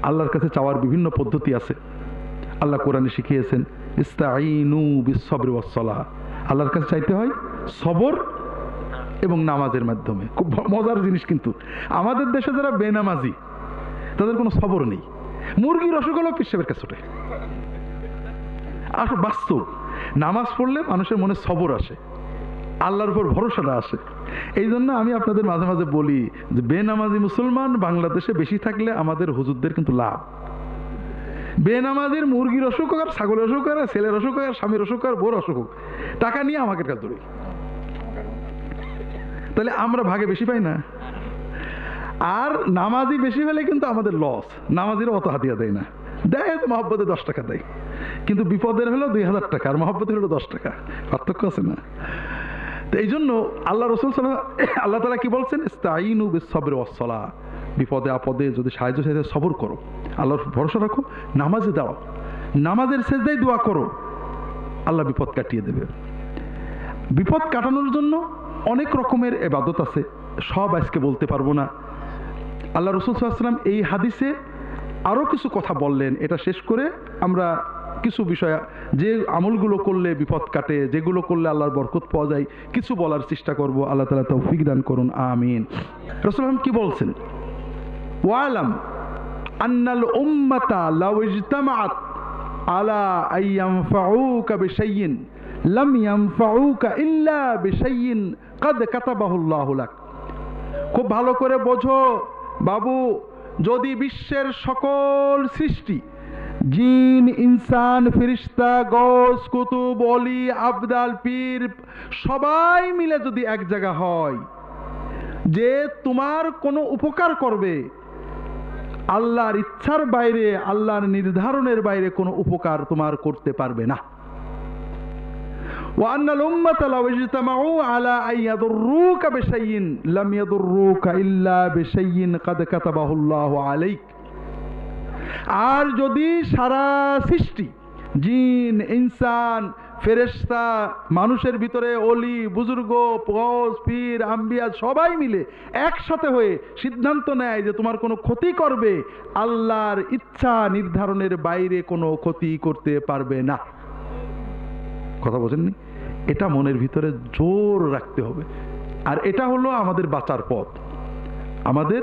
আল্লাহর কাছে চাওয়ার বিভিন্ন পদ্ধতি আছে। আল্লাহ কোরআনে শিখিয়েছেন ইস্তাঈনু বিস-সাবরি ওয়াস-সালাহ, আল্লাহর কাছে চাইতে হয় সবর এবং নামাজের মাধ্যমে। খুব মজার জিনিস, কিন্তু আমাদের দেশে যারা বেনামাজি তাদের কোনো সবর নেই। মুরগির অসুখ হলেও পীর সাহেবের কাছে ওঠে। আসলে বাস্তব, নামাজ পড়লে মানুষের মনে সবর আসে, আল্লাহর উপর ভরসাটা আসে। এই জন্য আমি আপনাদের মাঝে মাঝে বলি যে বেনামাজি মুসলমান বাংলাদেশে বেশি থাকলে আমাদের হুজুরদের কিন্তু লাভ। বেনামাজির মুরগির অসুখ হোক আর ছাগলের অসুখ আর ছেলের অসুখ হোক আর স্বামীর অসুখ আর বোর অসুখ হোক, টাকা নিয়ে আমাকে কাজ ধরে, তাহলে আমরা ভাগে বেশি পাই না। আর নামাজি বেশি হলে কিন্তু আমাদের লস। নামাজিরা অত হাতিয়া দেয় না, দেয় তো মহব্বতে 10 টাকা দেয়, কিন্তু বিপদের হলো 2000 টাকা আর মহব্বতের হলো 10 টাকা, পার্থক্য আছে না? তো এই জন্য আল্লাহ রসুল আল্লাহ তাআলা কি বলছেন, ইস্তাঈনু বিস-সাবরি ওয়াস-সালাহ, বিপদে আপদে যদি সাহায্য চাইতে সবর করো, আল্লাহর ভরসা রাখো, নামাজে দাও, নামাজের সেজদায় দোয়া করো, আল্লাহ বিপদ কাটিয়ে দেবে। বিপদ কাটানোর জন্য অনেক রকমের ইবাদত আছে, সব আজকে বলতে পারবো না। আল্লাহ রাসূল সাল্লাল্লাহু আলাইহি ওয়াসাল্লাম এই হাদিসে আরও কিছু কথা বললেন। এটা শেষ করে আমরা কিছু বিষয়, যে আমলগুলো করলে বিপদ কাটে, যেগুলো করলে আল্লাহর বরকত পাওয়া যায়, কিছু বলার চেষ্টা করব। আল্লাহ তাআলা তৌফিক দান করুন, আমিন। রাসূল কি বলছেন, ওয়ালাম আন্নাল উম্মাতা লাউ ইজতামাআত আলা আইয়ানফাউকা বিশাইইন লাম ইয়ানফাউকা ইল্লা বিশাইইন কাদ কাতাবাহু আল্লাহু লাক। খুব ভালো করে বোঝো বাবু, যদি বিশ্বের সকল সৃষ্টি, জিন, ইনসান, ফেরেশতা, গৌস, কুতুব, ওলি, আবদাল, পীর সবাই মিলে যদি এক জায়গা হয় যে তোমার কোনো উপকার করবে, আল্লাহর ইচ্ছার বাইরে, আল্লাহর নির্ধারণের বাইরে কোনো উপকার তোমার করতে পারবে না। ওয়ান্নাল উম্মাতা লাউ ইজতামাউ আলা আইয়াদুররুকা বিশাইইন লাম ইয়াদুররুকা ইল্লা বিশাইইন কাদ কাতাবাহু আল্লাহু আলাইক। আর যদি সারা সৃষ্টি, জিন, ইনসান, ফেরেশতা, মানুষের ভিতরে অলি, বুজুর্গ, গৌস, পীর, আম্বিয়া সবাই মিলে একসাথে হয়ে সিদ্ধান্ত নেয় যে তোমার কোনো ক্ষতি করবে, আল্লাহর ইচ্ছা নির্ধারণের বাইরে কোনো ক্ষতি করতে পারবে না। কথা বোঝেননি? এটা মনের ভিতরে জোর রাখতে হবে। আর এটা হলো আমাদের বাঁচার পথ, আমাদের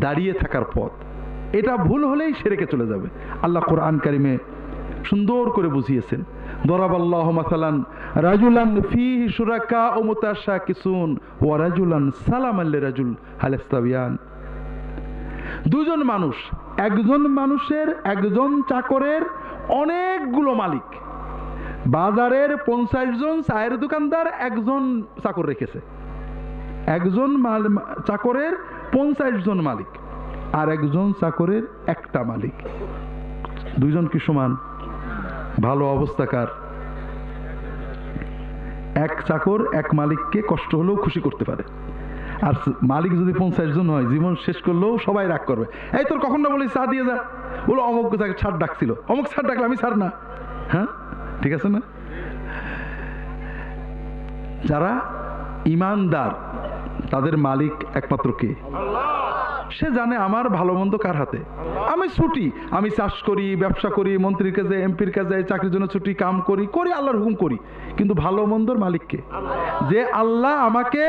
দাঁড়িয়ে থাকার পথ। এটা ভুল হলেই শিরকে চলে যাবে। আল্লাহ কোরআন কারিমে সুন্দর করে বুঝিয়েছেন, দরাবাল্লাহু মাসালান রাজুলান ফীহি শুরাকা ও মুতাশাকিসুন ওয়া রাজুলান সালামান লিরাজুল হাল ইস্তাবিয়ান। দুজন মানুষ, একজন মানুষের, একজন চাকরের অনেকগুলো মালিক। বাজারের 50 জন চায়ের দোকানদার একজন চাকর রেখেছে। একজন চাকরের 50 জন মালিক, আর একজন চাকরের একটা মালিক। দুইজন কি সমান? ভালো অবস্থাকার। এক চাকর এক মালিককে কষ্ট হলেও খুশি করতে পারে, আর মালিক যদি 50 জন হয়, জীবন শেষ করলেও সবাই রাগ করবে। এই তোর কখন না বলি চা দিয়ে যা, বলো অমুক ছাড় ডাকছিল, অমুক ছাড় ডাকলে আমি ছাড় না। হ্যাঁ, ঠিক আছে না? যারা ইমানদার তাদের মালিক একমাত্র কে? সে জানে আমার ভালো মন্দ কার হাতে। আমি ছুটি, আমি চাষ করি, ব্যবসা করি, মন্ত্রীর কাছে, এমপির কাছে, চাকরির জন্য ছুটি, কাম করি, আল্লাহর হুকুম করি, কিন্তু ভালো মন্দর মালিককে? যে আল্লাহ আমাকে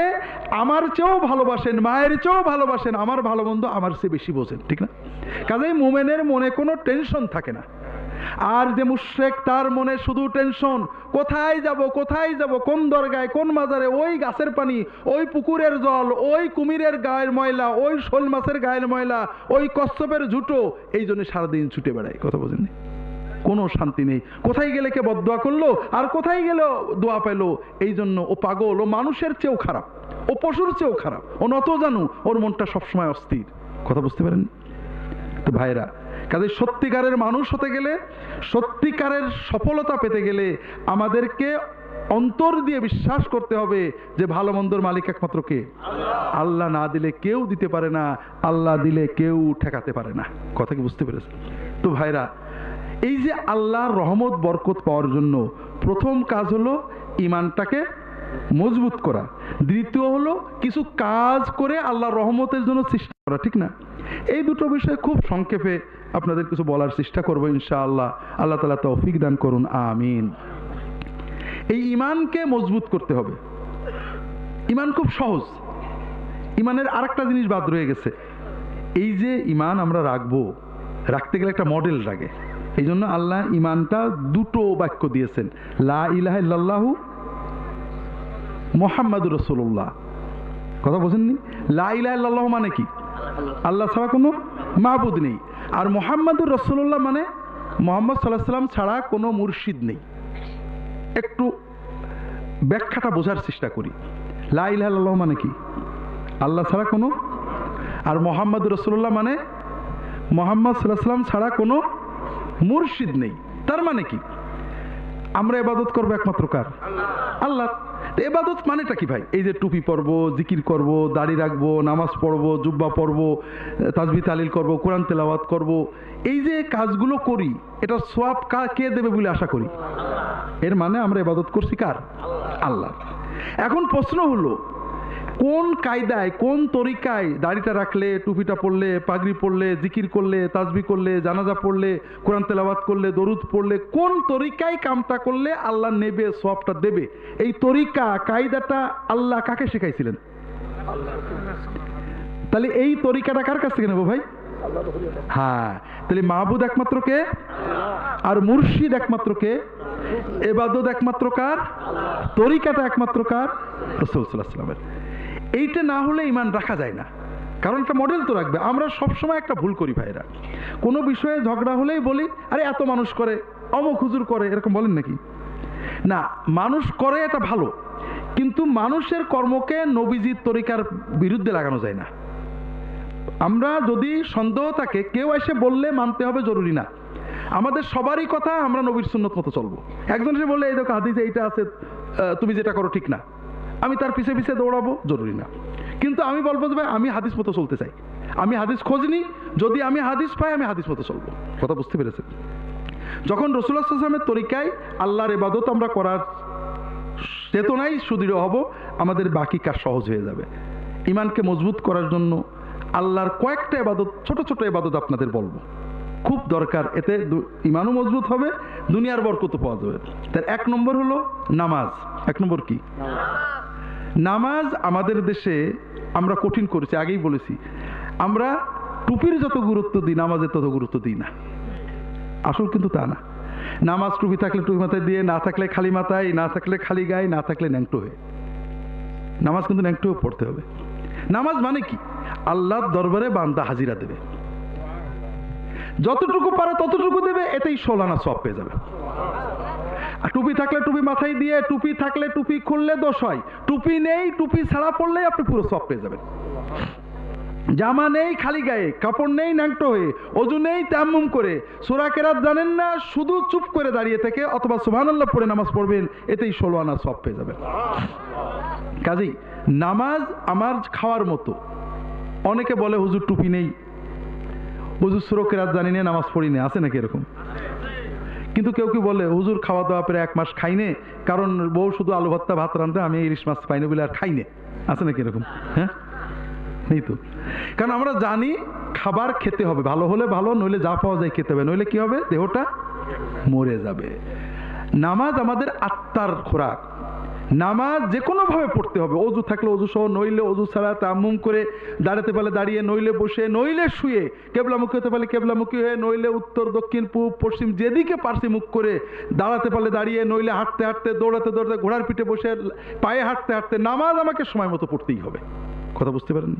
আমার চেয়েও ভালোবাসেন, মায়ের চেয়েও ভালোবাসেন, আমার ভালো মন্দ আমার চেয়ে বেশি বোঝেন, ঠিক না? কাজেই মুমিনের মনে কোনো টেনশন থাকে না। আর যে মুশরিক, তার মনে শুধু টেনশন, কোথায় যাব, কোথায় যাব, কোন দরগায়, কোন মাজারে, ওই গাছের পানি, ওই পুকুরের জল, ওই কুমিরের গায়ের ময়লা, ওই শোল মাছের গায়ের ময়লা, ওই কচ্ছপের ঝুটো, এই জন্য সারাদিন ছুটে বেড়ায়। কথা বোঝেননি? কোনো শান্তি নেই। কোথায় গেলে কে বদদোয়া করলো আর কোথায় গেলে দোয়া পেলো, এই জন্য ও পাগল, ও মানুষের চেয়েও খারাপ, ও পশুর চেয়েও খারাপ, ও নত জানু, ওর মনটা সবসময় অস্থির। কথা বুঝতে পারেন তো ভাইরা? কাজে সত্যিকারের মানুষ হতে গেলে, সত্যিকারের সফলতা পেতে গেলে আমাদেরকে অন্তর দিয়ে বিশ্বাস করতে হবে যে ভালো মন্দর মালিক একমাত্র কে? আল্লাহ না দিলে কেউ দিতে পারে না, আল্লাহ দিলে কেউ ঠেকাতে পারে না। কথা কি বুঝতে পেরেছেন তো ভাইরা? এই যে আল্লাহর রহমত বরকত পাওয়ার জন্য প্রথম কাজ হলো ইমানটাকে মজবুত করা, দ্বিতীয় হলো কিছু কাজ করে আল্লাহর রহমতের জন্য চেষ্টা করা, ঠিক না? এই দুটো বিষয় খুব সংক্ষেপে আপনাদের কিছু বলার চেষ্টা করবো ইনশাআল্লাহ। আল্লাহ তাআলা তৌফিক দান করুন, আমিন। এই ঈমানকে মজবুত করতে হবে। ঈমান খুব সহজ। ঈমানের আরেকটা জিনিস বাদ রয়ে গেছে। এই যে ঈমান আমরা রাখবো, রাখতে গেলে একটা মডেল লাগে। এই জন্য আল্লাহ ঈমানটা দুটো বাক্য দিয়েছেন, লা ইলাহা ইল্লাল্লাহু মুহাম্মাদুর রাসূলুল্লাহ। কথা বোঝেননি? লা ইলাহা ইল্লাল্লাহ মানে কি? আল্লাহ ছাড়া কোনো মাবুদ নেই। আর মুহাম্মাদুর রাসূলুল্লাহ মানে মুহাম্মদ সাল্লাল্লাহু আলাইহি ওয়াসাল্লাম ছাড়া কোনো মুর্শিদ নেই। একটু ব্যাখ্যাটা বোঝার চেষ্টা করি। লা ইলাহা ইল্লাল্লাহ মানে কি? আল্লাহ ছাড়া কোনো, আর মুহাম্মাদুর রাসূলুল্লাহ মানে মুহাম্মদ সাল্লাল্লাহু আলাইহি ওয়াসাল্লাম ছাড়া কোনো মুর্শিদ নেই। তার মানে কি? আমরা ইবাদত করবো একমাত্র কার? আল্লাহ। ইবাদত মানেটা কি ভাই? এই যে টুপি পরবো, জিকির করব, দাড়ি রাখবো, নামাজ পড়বো, জুব্বা পরবো, তাসবিহ তাহলিল করবো, কোরআন তেলাওয়াত করব, এই যে কাজগুলো করি, এটা সওয়াব কে দেবে বলে আশা করি? এর মানে আমরা ইবাদত করছি কার? আল্লাহ। এখন প্রশ্ন হলো, কোন কায়দায়, কোন তরিকায় দাড়িটা রাখলে, টুপিটা পরলে, পাগড়ি পরলে, জিকির করলে, তাসবিহ করলে, জানাজা পড়লে, কোরআন তেলাওয়াত করলে, দরুদ পড়লে, কোন তরিকায় কামটা করলে আল্লাহ নেবে, সওয়াবটা দেবে? এই তরিকা, কায়দাটা আল্লাহ কাকে শেখাইছিলেন? তাহলে এই তরিকাটা কার কাছ থেকে নেবো ভাই? হ্যাঁ, তাহলে মাহবুদ একমাত্র কে? আর মুর্শিদ একমাত্র কে? ইবাদত একমাত্র কার? তরিকাটা একমাত্র কার? রাসূল সাল্লাল্লাহু আলাইহি ওয়াসাল্লামের। এইটা না হলে ঈমান রাখা যায় না। কারণ একটা মডেল তো রাখবে। আমরা সবসময় একটা ভুল করি ভাইরা, কোনো বিষয়ে ঝগড়া হলেই বলি, আরে এত মানুষ করে, অমুক হুজুর করে, এরকম বলেন নাকি? না, মানুষ করে এটা ভালো, কিন্তু মানুষের কর্মকে নবীজির তরিকার বিরুদ্ধে লাগানো যায় না। আমরা যদি সন্দেহ থাকে, কেউ এসে বললে মানতে হবে জরুরি না। আমাদের সবারই কথা আমরা নবীর সুন্নত মতো চলবো। একজন এসে বললে এই দেখো হাদিসে এইটা আছে, তুমি যেটা করো ঠিক না, আমি তার পিছে পিছে দৌড়াবো, জরুরি না। কিন্তু আমি বলবো যে ভাই আমি হাদিস মতো চলতে চাই, আমি হাদিস খোঁজনি, যদি আমি হাদিস পাই আমি হাদিস মতো চলবো। কথা বুঝতে পেরেছেন? যখন রাসূলুল্লাহ সাল্লাল্লাহু আলাইহি ওয়াসাল্লামের তরিকায় আল্লাহর ইবাদত আমরা করার চেতনাই সুদৃঢ় হব, আমাদের বাকি কাজ সহজ হয়ে যাবে। ঈমানকে মজবুত করার জন্য আল্লাহর কয়েকটা ইবাদত, ছোট ছোট ইবাদত আপনাদের বলবো, খুব দরকার। এতে ঈমানও মজবুত হবে, দুনিয়ার বরকত পাওয়া যাবে। তার এক নম্বর হলো নামাজ। এক নম্বর কি? নামাজ। আমাদের দেশে আমরা কঠিন করেছি, আগেই বলেছি, আমরা টুপির যত গুরুত্ব দিই নামাজের তত গুরুত্ব দিই না। আসল কিন্তু তা না। নামাজ টুপি থাকলে টুপি মাথায় দিয়ে, না থাকলে খালি মাথায়, না থাকলে খালি গায়ে, না থাকলে ন্যাংটো হয়ে। নামাজ কিন্তু ন্যাংটো পড়তে হবে। নামাজ মানে কি? আল্লাহর দরবারে বান্দা হাজিরা দেবে, যতটুকু পারে ততটুকু দেবে, এতেই 16 আনা সওয়াব পেয়ে যাবে। আর টুপি থাকলে টুপি মাথায় দিয়ে, টুপি থাকলে টুপি খুললে দোষ হয়, টুপি নেই টুপি ছাড়া পড়লেই আপনি পুরো সওয়াব পেয়ে যাবেন। জামা নেই খালি গায়ে, কাপড় নেই ন্যাংটো হয়ে, ওযু নেই তায়াম্মুম করে, সূরা কেরাত জানেন না, শুধু চুপ করে দাঁড়িয়ে থেকে অথবা সুবহানাল্লাহ পড়ে নামাজ পড়বেন, এতেই 16 আনা সওয়াব পেয়ে যাবেন। কাজেই নামাজ আমার খাওয়ার মতো। অনেকে বলে হুজুর টুপি নেই, হুজুর সূরা কেরাত জানি না, নামাজ পড়ি না, আছে নাকি এরকম? কিন্তু কেউ কি বলে হুজুর খাওয়া দাওয়া প্রায় 1 মাস খাইনে, কারণ বউ শুধু আলু ভর্তা ভাত রাঁধে, আমি ইলিশ মাছ পাইনি বলে আর খাইনে, আছে নাকি এরকম? হ্যাঁ, নেই তো। কারণ আমরা জানি খাবার খেতে হবে, ভালো হলে ভালো, নইলে যা পাওয়া যায় খেতে হবে, নইলে কি হবে? দেহটা মরে যাবে। নামাজ আমাদের আত্মার খোরাক। নামাজ যে কোনোভাবে পড়তে হবে, অজু থাকলে অজু সহ, নইলে অজু ছাড়া তায়াম্মুম করে, দাঁড়াতে পারলে দাঁড়িয়ে, নইলে বসে, নইলে শুয়ে, কেবলামুখী হতে পারলে কেবলামুখী হয়ে, নইলে উত্তর দক্ষিণ পূব পশ্চিম যেদিকে পারছি মুখ করে, দাঁড়াতে পারলে দাঁড়িয়ে, নইলে হাঁটতে হাঁটতে, দৌড়াতে দৌড়াতে, ঘোড়ার পিঠে বসে, পায়ে হাঁটতে হাঁটতে, নামাজ আমাকে সময় মতো পড়তেই হবে। কথা বুঝতে পারেননি?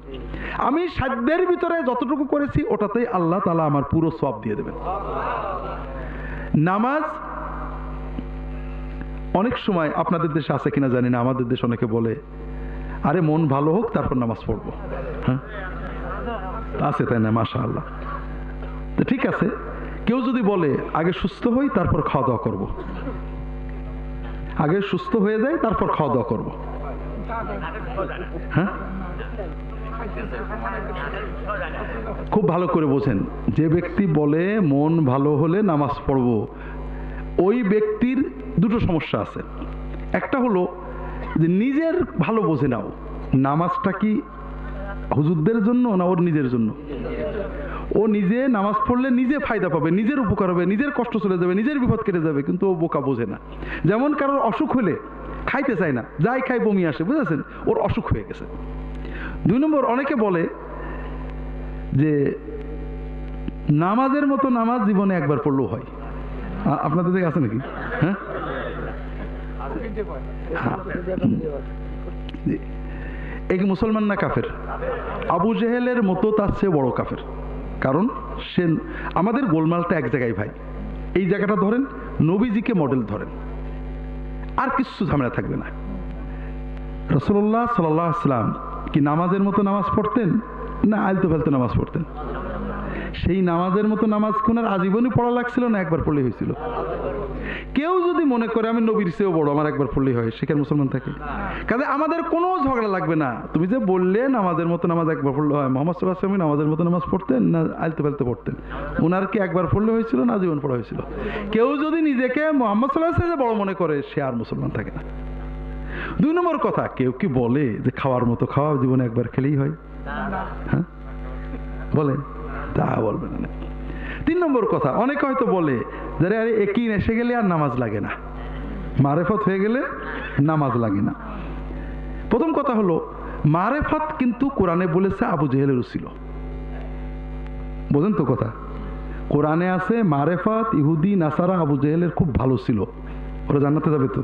আমি সাধ্যের ভিতরে যতটুকু করেছি ওটাতেই আল্লাহ তাআলা আমার পুরো সওয়াব দিয়ে দেবেন। নামাজ অনেক সময় আপনাদের দেশে আছে কিনা জানি না, আমাদের দেশে অনেকে বলে আরে মন ভালো হোক তারপর নামাজ পড়বো। হ্যাঁ, আছে তাই না? মাশাআল্লাহ। তো ঠিক আছে, কেউ যদি বলে আগে সুস্থ হই তারপর খাওয়া দাওয়া করবো, আগে সুস্থ হয়ে যায় তারপর খাওয়া দাওয়া করবো, হ্যাঁ, খুব ভালো করে বোঝেন। যে ব্যক্তি বলে মন ভালো হলে নামাজ পড়বো, ওই ব্যক্তির দুটো সমস্যা আছে। একটা হলো যে নিজের ভালো বোঝে নাও, নামাজটা কি হুজুরদের জন্য না ওর নিজের জন্য? ও নিজে নামাজ পড়লে নিজে ফায়দা পাবে, নিজের উপকার হবে, নিজের কষ্ট চলে যাবে, নিজের বিপদ কেটে যাবে, কিন্তু ও বোকা বোঝে না। যেমন কারোর অসুখ হলে খাইতে চায় না, যাই খাই বমি আসে, বুঝেছেন, ওর অসুখ হয়ে গেছে। 2 নম্বর, অনেকে বলে যে নামাজের মতো নামাজ জীবনে একবার পড়লেও হয়। আপনাদের দিকে আছে নাকি? হ্যাঁ, এই মুসলমান না কাফের? আবু জেহেলের মতো তার চেয়ে বড় কাফের। কারণ সে, আমাদের গোলমালটা এক জায়গায় ভাই, এই জায়গাটা ধরেন, নবীজিকে মডেল ধরেন, আর কিছু ঝামেলা থাকবে না। রাসূলুল্লাহ সাল্লাল্লাহু আলাইহি ওয়াসাল্লাম কি নামাজের মতো নামাজ পড়তেন না আলতো ফালতো নামাজ পড়তেন? সেই নামাজের মতো নামাজ কোনার আজীবনই পড়া লাগছিল না একবার পড়লেই হয়েছিল? কেউ যদি মনে করে আমি নবীর চেয়েও বড়, আমার একবার পড়লেই হয়, সে কি মুসলমান থাকে? কাজে আমাদের কোনো ঝগড়া লাগবে না। তুমি যে বললে নামাজের মতো নামাজ একবার পড়লে হয়, মুহাম্মদ সাল্লাল্লাহু আলাইহি ওয়াসাল্লাম নামাজের মতো নামাজ পড়তেন না আলতো ফালতো পড়তেন? ওনার কি একবার পড়লে হয়েছিল না আজীবন পড়া হয়েছিল? কেউ যদি নিজেকে মুহাম্মদ সাল্লাল্লাহু আলাইহি ওয়াসাল্লাম বড় মনে করে, সে আর মুসলমান থাকে না। 2 নম্বর কথা, কেউ কি বলে যে খাওয়ার মতো খাওয়া জীবনে একবার খেলেই হয়? হ্যাঁ, বলে? তা বলবেন না। 3 নম্বর কথা, অনেকে হয়তো বলে যে আরে একই এসে গেলে আর নামাজ লাগে না, মারেফত হয়ে গেলে নামাজ লাগে না। প্রথম কথা হলো, মারেফত কিন্তু কোরআনে বলেছে আবু জেহেলেরও ছিল। বোঝেন তো কথা? কোরআনে আছে মারেফত ইহুদি নাসারা আবু জেহেলের খুব ভালো ছিল, ওরা জান্নাতে যাবে তো?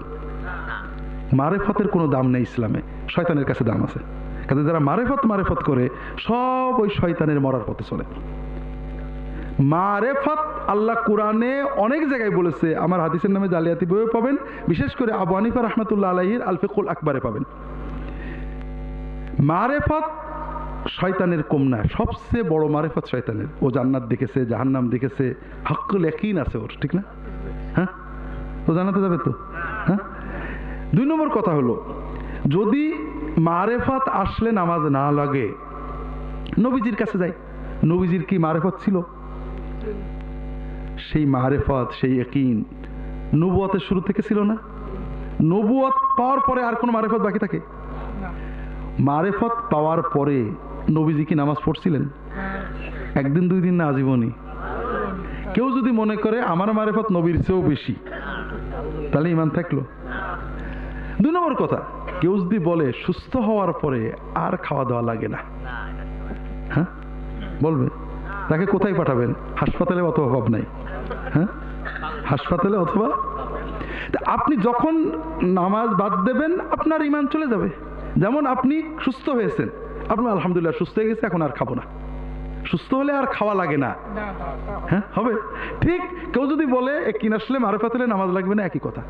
মারেফতের কোনো দাম নেই ইসলামে, শয়তানের কাছে দাম আছে। কাজে যারা মারেফত করে সব ওই শয়তানের মরার পথে চলে। মারেফত আল্লাহ কোরআনে অনেক জায়গায় বলেছে, আমার হাদিসের নামে জালিয়াতি বইও পাবেন, বিশেষ করে আবু হানিফা রাহমাতুল্লাহ আলাইহির আল ফিকুল আকবারে পাবেন। মারেফত শয়তানের কম না, সবচেয়ে বড় মারেফত শয়তানের। ও জান্নাত দেখেছে, জাহান্নাম দেখেছে, হাক্কুল ইয়াকিন আছে ওর, ঠিক না? হ্যাঁ, ও জান্নাতে যাবে তো? হ্যাঁ। 2 নম্বর কথা হলো, যদি মারেফত আসলে নামাজ না লাগে, নবীজির কাছে যাই। নবীজির কি মারেফত ছিল? সেই মারেফত, সেই ইয়াকিন নবুয়তের শুরু থেকে ছিল না? নবুয়ত পাওয়ার পরে আর কোনো মারেফত বাকি থাকে? মারেফত পাওয়ার পরে নবীজি কি নামাজ পড়ছিলেন? একদিন 2 দিন না আজীবনই? কেউ যদি মনে করে আমার মারেফত নবীর চেয়েও বেশি, তাহলে ঈমান থাকলো? 2 নম্বর কথা, কেউ যদি বলে সুস্থ হওয়ার পরে আর খাওয়া দাওয়া লাগে না, হ্যাঁ, বলবে, তাকে কোথায় পাঠাবেন? হাসপাতালে, অথবা অভাব নাই? হ্যাঁ, হাসপাতালে অথবা। আপনি যখন নামাজ বাদ দেবেন আপনার ঈমান চলে যাবে। যেমন আপনি সুস্থ হয়েছেন, আপনার আলহামদুলিল্লাহ সুস্থ হয়ে গেছে, এখন আর খাবো না, সুস্থ হলে আর খাওয়া লাগে না, হ্যাঁ, হবে। ঠিক কেউ যদি বলে একই আসলে মারেফত হলে নামাজ লাগবে না, একই কথা।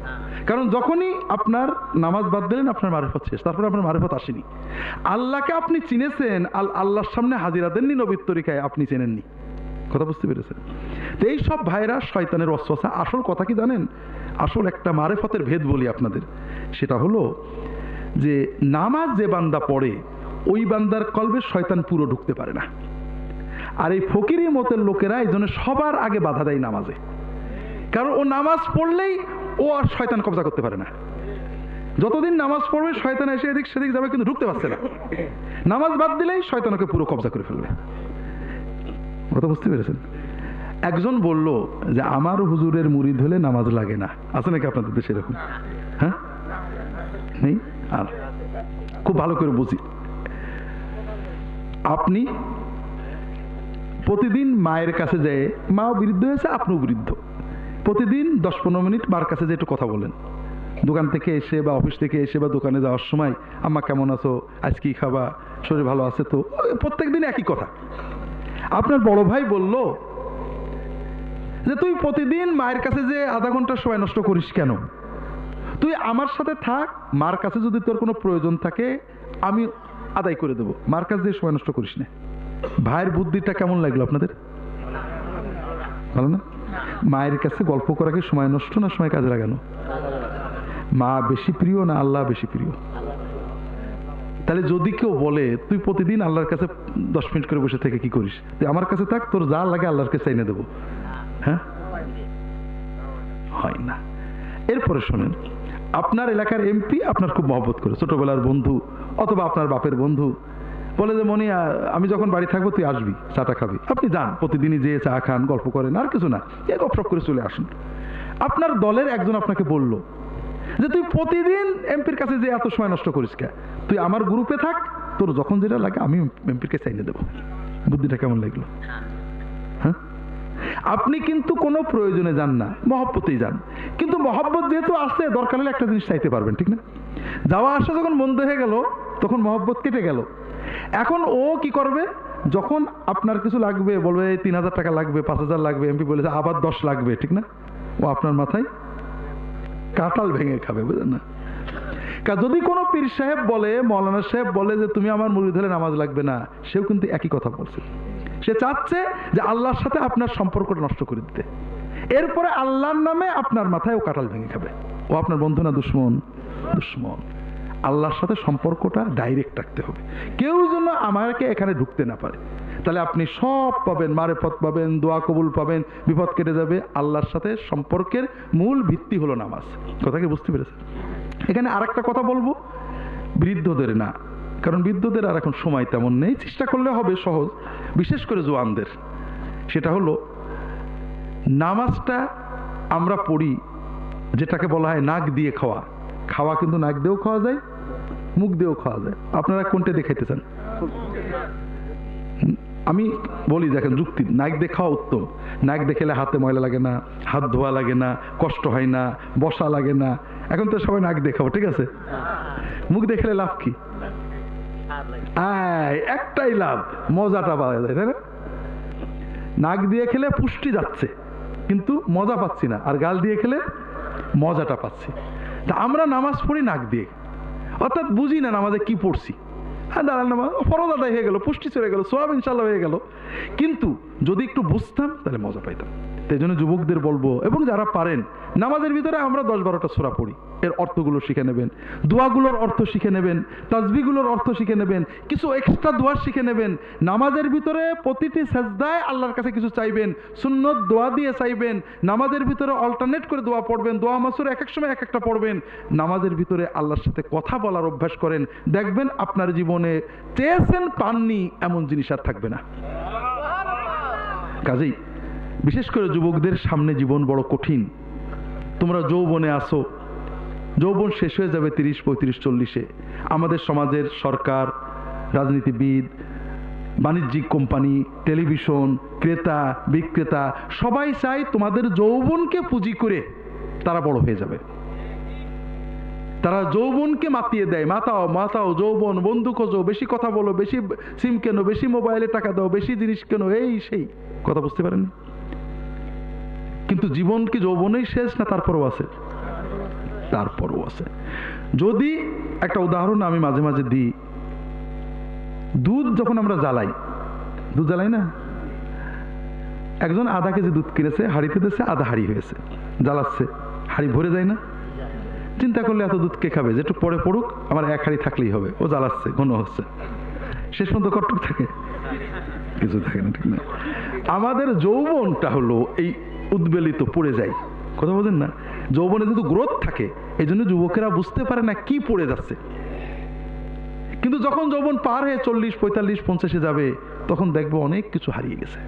কারণ যখনই আপনার নামাজ বাদ দিলেন আপনার মারেফত শেষ, তারপরে আপনার মারেফত আসেনি। আল্লাহকে আপনি চিনেছেন, আল্লাহর সামনে হাজিরা দেননি, নবীর তরিকায় আপনি চেনেননি। কথা বুঝতে পেরেছেন? তো এই সব ভাইরা শয়তানের ওয়াসওয়াসা। আসল কথা কি জানেন? আসল একটা মারেফতের ভেদ বলি আপনাদের, সেটা হলো যে নামাজ যে বান্দা পড়ে ওই বান্দার কলবে শয়তান পুরো ঢুকতে পারে না। আর এই ফকিরি মতের লোকেরা এই জন্য সবার আগে বাধা দেয় নামাজে, কারণ ও নামাজ পড়লেই ও আর শয়তান কবজা করতে পারে না। যতদিন নামাজ পড়বে শয়তান এসে এদিক সেদিক যাবে, কিন্তু ঢুকতে পারছে না। নামাজ বাদ দিলেই শয়তানকে পুরো কবজা করে ফেলবে। কথা বুঝতে পেরেছেন? একজন বলল যে আমার হুজুরের মুরিদ হলে নামাজ লাগে না। আছে নাকি আপনাদের দেশে এরকম? হ্যাঁ, নেই? আর খুব ভালো করে বুঝি, আপনি প্রতিদিন মায়ের কাছে যায়, মাও বৃদ্ধ হয়েছে, আপনিও বৃদ্ধ, প্রতিদিন 10-15 মিনিট মার কাছে যে একটু কথা বলেন, দোকান থেকে এসে বা অফিস থেকে এসে বা দোকানে যাওয়ার সময়, আম্মা কেমন আছো, আজ কি খাবা, শরীর ভালো আছে তো? প্রত্যেক দিন একই কথা। আপনার বড় ভাই বলল যে তুই প্রতিদিন মায়ের কাছে যে আধা ঘন্টা সময় নষ্ট করিস কেন? তুই আমার সাথে থাক, মার কাছে যদি তোর কোনো প্রয়োজন থাকে আমি আদায় করে দেবো, মার কাছে যে সময় নষ্ট করিস না। ভাইয়ের বুদ্ধিটা কেমন লাগলো আপনাদের? ভালো না? মায়ের কাছে গল্প করা কি সময় নষ্ট না সময় কাজে লাগানো? মা বেশি প্রিয় না আল্লাহ বেশি প্রিয়? তাহলে যদি কেউ বলে তুই প্রতিদিন আল্লাহর কাছে 10 মিনিট করে বসে থেকে কি করিস, তুই আমার কাছে থাক, তোর যা লাগে আল্লাহর কাছে এনে দেবো, হ্যাঁ, হয় না। এরপরে শোনেন, আপনার এলাকার এমপি আপনার খুব মহব্বত করে, ছোটবেলার বন্ধু অথবা আপনার বাপের বন্ধু, বলে যে মনি আমি যখন বাড়ি থাকবো তুই আসবি, চাটা খাবি। আপনি যান, প্রতিদিনই যেয়ে চা খান, গল্প করেন, আর কিছু না, এ গপসপ করে চলে আসুন। আপনার দলের একজন আপনাকে বলল যে তুই প্রতিদিন এমপির কাছে যে এত সময় নষ্ট করিস কে, তুই আমার গ্রুপে থাক, তোর যখন যেটা লাগে আমি এমপির কাছে চাইনে দেবো। বুদ্ধিটা কেমন লাগলো? হ্যাঁ, আপনি কিন্তু কোনো প্রয়োজনে যান না, মহব্বতেই যান। কিন্তু মহব্বত যেহেতু আসছে, দরকার হলে একটা জিনিস চাইতে পারবেন, ঠিক না? যাওয়া আসা যখন বন্ধ হয়ে গেল তখন মহব্বত কেটে গেল। এখন ও কি করবে, যখন আপনার কিছু লাগবে, বলবে 3000 টাকা লাগবে, 5000 লাগবে, এমপি বলেছে আবার 10 লাগবে, ঠিক না? ও আপনার মাথায় কাঁঠাল ভেঙে খাবে, বুঝলেন না? যদি কোনো পীর সাহেব বলে, মৌলানা সাহেব বলে যে তুমি আমার মুরিদ হলে নামাজ লাগবে না, সেও কিন্তু একই কথা বলছে। সে চাচ্ছে যে আল্লাহর সাথে আপনার সম্পর্কটা নষ্ট করে দিতে, এরপরে আল্লাহর নামে আপনার মাথায় ও কাঁঠাল ভেঙে খাবে। ও আপনার বন্ধু না দুশ্মন? দুশ্মন। আল্লাহর সাথে সম্পর্কটা ডাইরেক্ট রাখতে হবে, কেউ যেন আমাকে এখানে ঢুকতে না পারে। তাহলে আপনি সব পাবেন, মারেফত পাবেন, দোয়া কবুল পাবেন, বিপদ কেটে যাবে। আল্লাহর সাথে সম্পর্কের মূল ভিত্তি হলো নামাজ। কথা কি বুঝতে পেরেছেন? এখানে আর একটা কথা বলবো, বৃদ্ধদের না, কারণ বৃদ্ধদের আর এখন সময় তেমন নেই, চেষ্টা করলে হবে সহজ, বিশেষ করে জোয়ানদের। সেটা হলো নামাজটা আমরা পড়ি যেটাকে বলা হয় নাক দিয়ে খাওয়া। খাওয়া কিন্তু নাক দিয়েও খাওয়া যায়, মুখ দিয়েও খাওয়া যায়। আপনারা কোনটা দেখাইতে চান? আমি বলি দেখেন, যুক্তি, নাক দিয়ে খাওয়া উত্তম। নাক দেখলে হাতে ময়লা লাগে না, হাত ধোয়া লাগে না, কষ্ট হয় না, বসা লাগে না। এখন তো সবাই নাক দিয়ে খাবো, ঠিক আছে? মুখ দেখলে লাভ কি? একটাই লাভ, মজাটা পাওয়া যায়, তাই না? নাক দিয়ে খেলে পুষ্টি যাচ্ছে কিন্তু মজা পাচ্ছি না, আর গাল দিয়ে খেলে মজাটা পাচ্ছি। তা আমরা নামাজ পড়ি নাক দিয়ে, অর্থাৎ বুঝি না নামাজে কি পড়ছি। হ্যাঁ, দাঁড়ান, নামাজ ফরজ আদায় হয়ে গেল, পুষ্টি চলে গেল, সওয়াব ইনশাআল্লাহ হয়ে গেল। কিন্তু যদি একটু বুঝতাম তাহলে মজা পাইতাম। তাই জন্য যুবকদের বলবো, এবং যারা পারেন, নামাজের ভিতরে আমরা 10-12টা সূরা পড়ি, এর অর্থগুলো শিখে নেবেন, দোয়াগুলোর অর্থ শিখে নেবেন, তাসবিহগুলোর অর্থ শিখে নেবেন, কিছু এক্সট্রা দোয়া শিখে নেবেন। নামাজের ভিতরে প্রতিটি সাজদায় আল্লাহর কাছে কিছু চাইবেন, সুন্নত দোয়া দিয়ে চাইবেন। নামাজের ভিতরে অল্টারনেট করে দোয়া পড়বেন, দোয়া মাসুর এক এক সময় এক একটা পড়বেন। নামাজের ভিতরে আল্লাহর সাথে কথা বলার অভ্যাস করেন, দেখবেন আপনার জীবনে চেয়েছেন পাননি এমন জিনিস আর থাকবে না। কাজেই বিশেষ করে যুবকদের সামনে জীবন বড় কঠিন। তোমরা যৌবনে আসো, যৌবন শেষ হয়ে যাবে 30, 35, 40-এ। আমাদের সমাজের সরকার, রাজনীতিবিদ, বাণিজ্যিক কোম্পানি, টেলিভিশন, ক্রেতা বিক্রেতা সবাই চায় তোমাদের যৌবনকে পুঁজি করে তারা বড় হয়ে যাবে। তারা যৌবনকে মাতিয়ে দেয়, মাতাও মাতাও যৌবন, বন্ধু খোঁজো, বেশি কথা বলো, বেশি সিম কেনো, বেশি মোবাইলে টাকা দাও, বেশি জিনিস কেনো, এই সেই কথা। বুঝতে পারেন? কিন্তু জীবন কি যৌবনেই শেষ না তারপরও আছে? তারপরও আছে। যদি একটা উদাহরণ আমি মাঝে মাঝে দিই, দুধ যখন আমরা জ্বালাই, দুধ জ্বালাই না, একজন আধা কেজি দুধ কিনেছে, হাঁড়িতে দিয়েছে, আধা হাঁড়ি হয়েছে, জ্বালাচ্ছে, হাঁড়ি ভরে যায় না? চিন্তা করলে এত দুধ কে খাবে, যেটুকু পরে পড়ুক, আমার এক হাঁড়ি থাকলেই হবে। ও জ্বালাচ্ছে, ঘন হচ্ছে, শেষ পর্যন্ত কতটুকু থাকে? কিছু থাকে না, ঠিক না? আমাদের যৌবনটা হলো এই উদ্বেলিত, পড়ে যায়। কথা বলেন না? যৌবনে যেহেতু গ্রোথ থাকে, এই জন্য যুবকেরা বুঝতে পারে না কি পড়ে যাচ্ছে। কিন্তু যখন যৌবন পার হয়ে 40, 45, 50-এ যাবে, তখন দেখবো অনেক কিছু হারিয়ে গেছে।